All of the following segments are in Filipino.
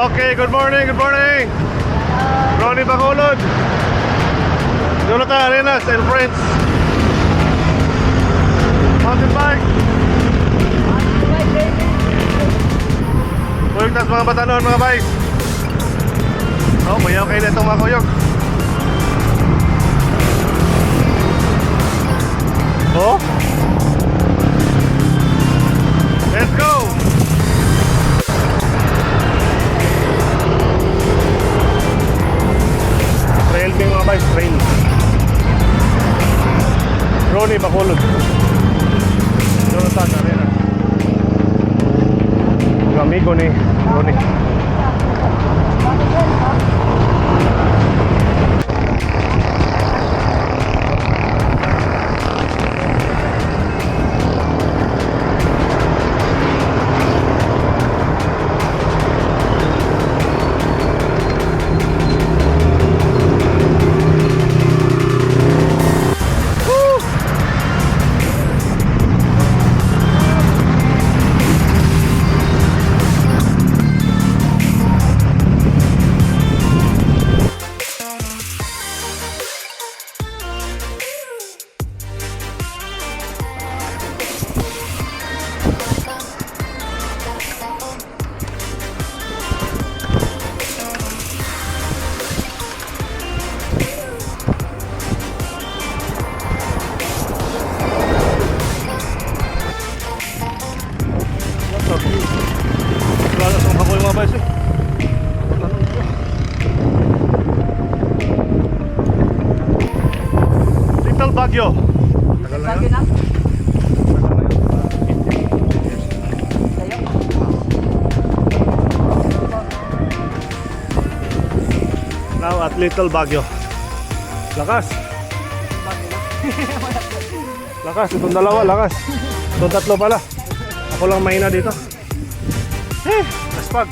Okay, good morning, good morning. Ronnie Bacolod, Jonathan Arenas and friends. Mountain bike. Kuyog tas mga batanon mga boys. Oh, mayaw kayo na itong mga kuyog. Oh, let's go. Trail bing mga boys, trail. Ronnie Bacolod, Jonathan Arenas, mga amigo ni Ronnie. Little Baguio. Tagal na yun. Now at Little Baguio. Lakas. Lakas, itong dalawa, lakas. Itong tatlo pala. Ako lang mahina dito. Laspag.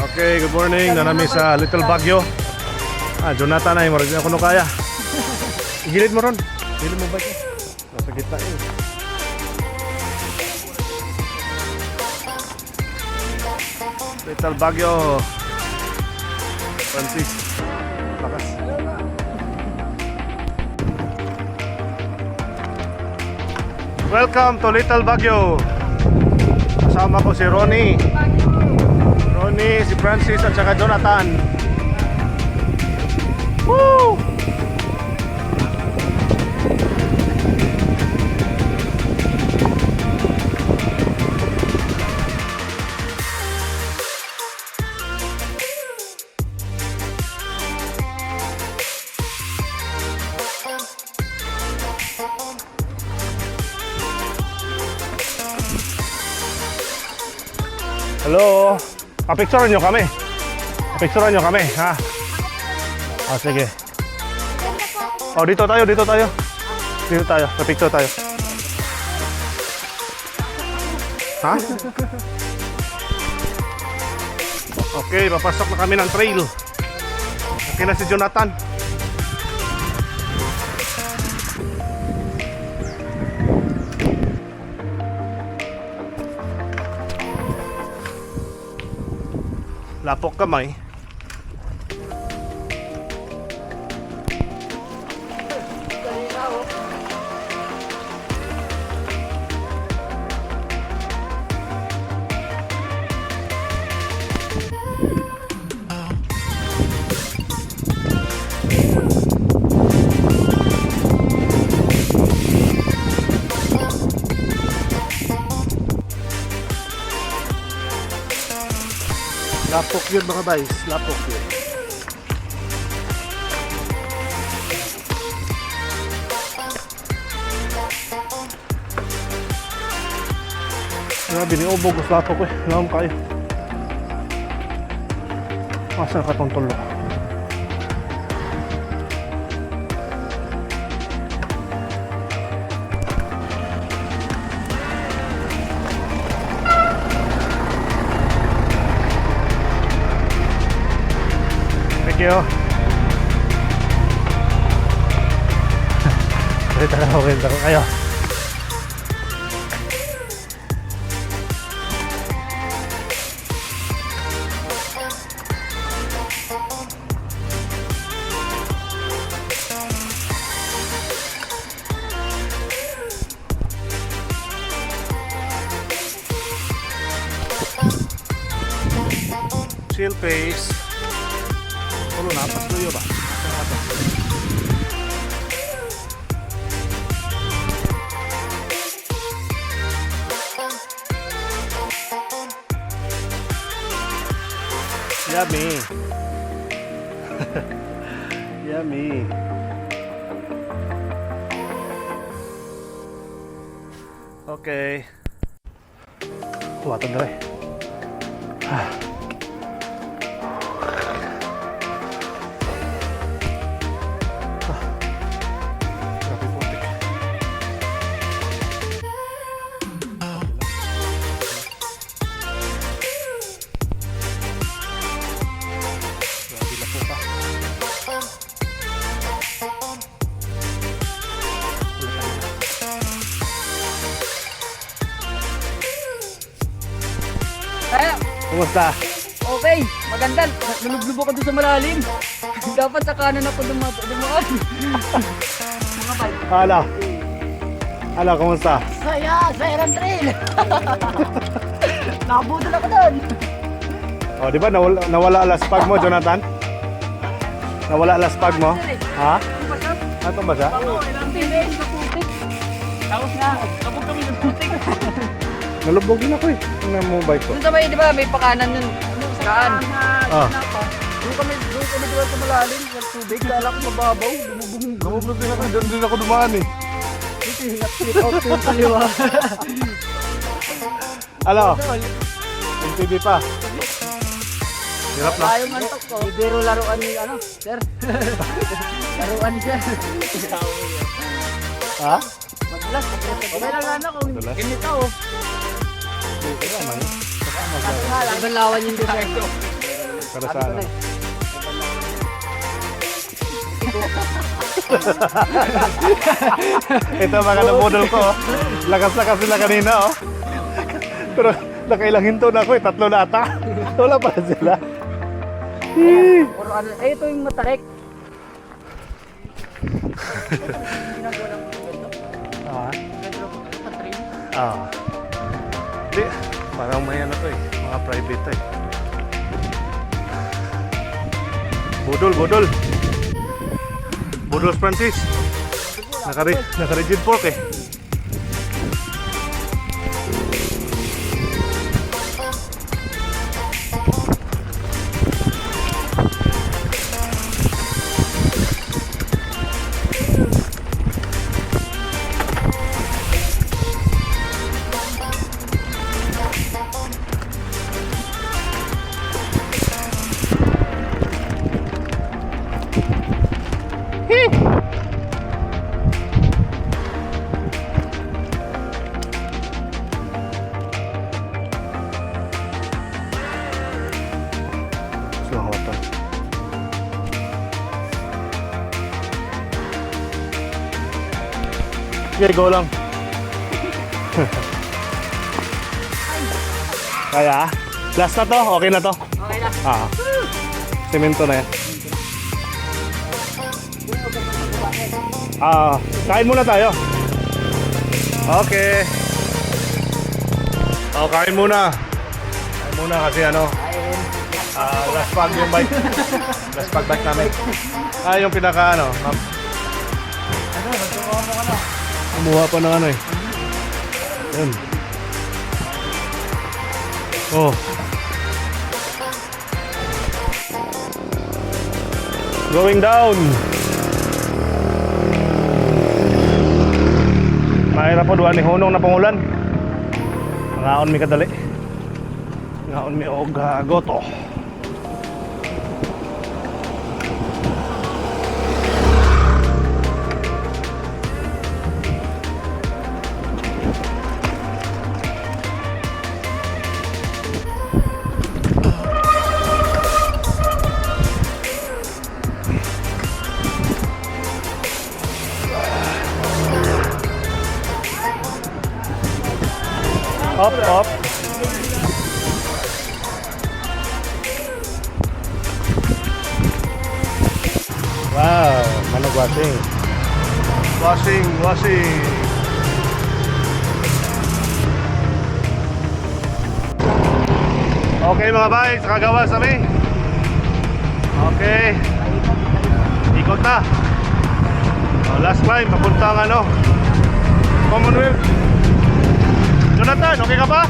Okay, good morning. Nanami sa Little Baguio. Jonathan ay marag na kuno kaya. Igilid mo ron. Igilid mo ba ito? Nasa gitna eh. Little Baguio. Francis. Lakas. Welcome to Little Baguio. Kasama ko si Ronnie, si Francis at saka Jonathan. Woo! Hello, papicturean nyo kami. Papicturean nyo kami, ha? Sige. Oh, dito tayo. Dito tayo, papicture tayo. Ha? Okay, papasok na kami ng trail. Okay na si Jonathan. Lapok kamay. Lapok yun mga guys, lapok yun. Grabe, niubog ang lapok eh, naman kayo. Masa katong tulo. Thank you. Tawagin ko kayo. Chill pace. Tulo na, pas tuyo ba? Yummy. Yummy. Okay. Tuwatan na rin. Grabe putik. Grabe na po pa. Kaya, Kumusta? okay, maganda. Nalublob ako doon sa malalim. Dapat sa kanan ako dumaan. Mga bay. Hala, kumusta? Saya Ram Trail. Nakabudol ako doon. Oh, di ba nawala laspag mo, Jonathan? Nawala laspag mo? Ha? Ano ba siya? Oo, ilang tinig sa putik. Tapos nga, kapag kami ng putik. Nalubog din ako eh. Tingnan mo bike ko. Doon sa may, di ba, may pakanan yun. Saan? Ah. Doon kami doon sa malalim. Sa tubig, kala ko mababaw. Lumubong. Nalubog din ako. Doon din ako dumaan eh. Ito, hinap-slip out ko yung kaliwa. Ano? MTV pa. Hirap na. Tayong antok ko. Biro laruan ni ano, sir. Laruan ni sir. Ha? Maglas. Okay lang ano kung Maglas? ganito oh. Kaya man. Ibang lawan yung design ko. Para sa ano? Ito mga nabudol ko. Oh. Lakas-lakas sila kanina oh. Pero nakailang hinto na ako eh. 3 na ata. Wala pa sila. Puro ano, ito yung matarik. Ah. Ah. Hindi. Parang may ano to eh. Mga private to eh. Budol. Budol Francis. Naka-rigid fork eh. Sige, go lang. Kaya? Last na to? Okay na to? Okay na. Ah. Semento na yan. Ah, kain muna tayo. Okay. Oh, kain muna. Kain muna kasi ano, last pag yung bike. Last pag bike namin. Yung pinaka ano, kumuha pa ng ano eh. Yun. Oh. Going down. Mahirap po duwan ni Hunong na pangulan. Ngaon mi kadali. Ngaon mi og goto. Up, up. Wow, manog washing. Washing. Okay mga bay, sa kagawas kami. Okay. Ikot na. Last climb, papuntang ano, Commonwealth. Jonathan, okay ka pa?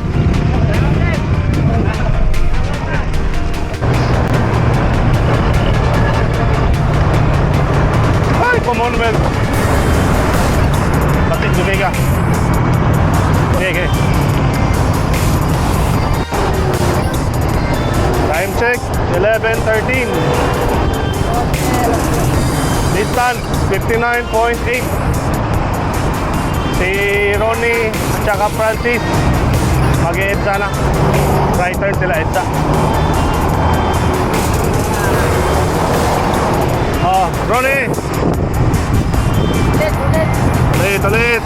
Ay, Commonwealth. Batik, okay ka. Okay. Time check, 11:13. Distance, 59.8. Si Ronnie at saka Francis mag-e-EDSA na. Right turn sila EDSA. Oh, Ronnie! Ulit. Ulit!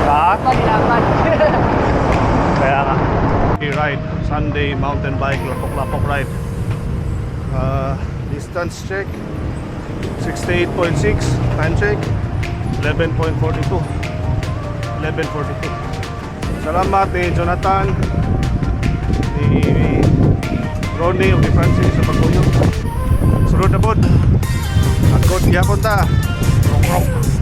Ha? Paglaban. Kaya nga. Ride, Sunday mountain bike, lapok-lapok ride. Distance check, 68.6. Time check, 11.42. 11.42. Salamat ni Jonathan, ni Ronnie, o ni Francis sa pagpuyo. Sunod na po. Agkot, ihapon ta. Rok-rok.